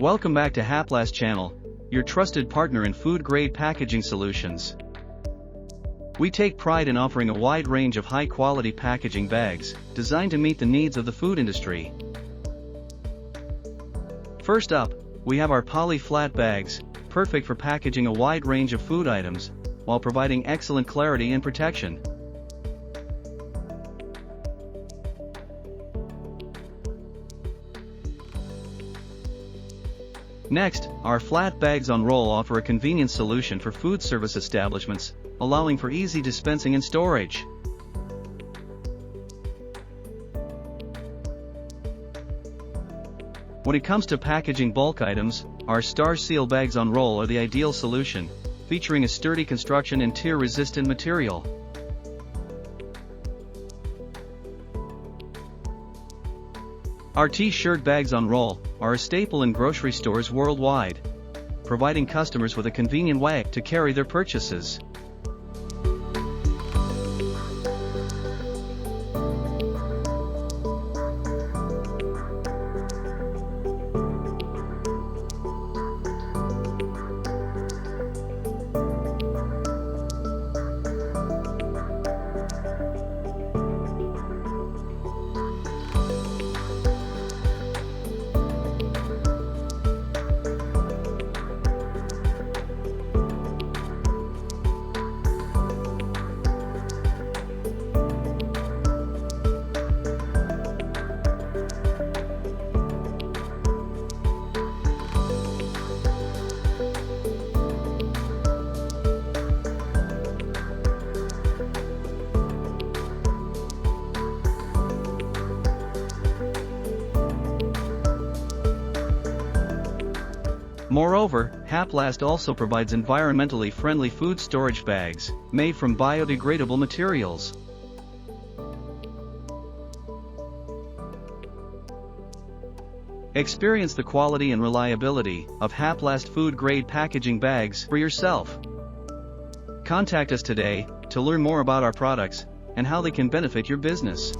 Welcome back to Haplast channel, your trusted partner in food-grade packaging solutions. We take pride in offering a wide range of high-quality packaging bags, designed to meet the needs of the food industry. First up, we have our poly flat bags, perfect for packaging a wide range of food items, while providing excellent clarity and protection. Next, our flat bags on roll offer a convenient solution for food service establishments, allowing for easy dispensing and storage. When it comes to packaging bulk items, our Star Seal bags on roll are the ideal solution, featuring a sturdy construction and tear-resistant material. Our T-shirt bags on roll are a staple in grocery stores worldwide, providing customers with a convenient way to carry their purchases. Moreover, Haplast also provides environmentally friendly food storage bags, made from biodegradable materials. Experience the quality and reliability of Haplast food-grade packaging bags for yourself. Contact us today to learn more about our products and how they can benefit your business.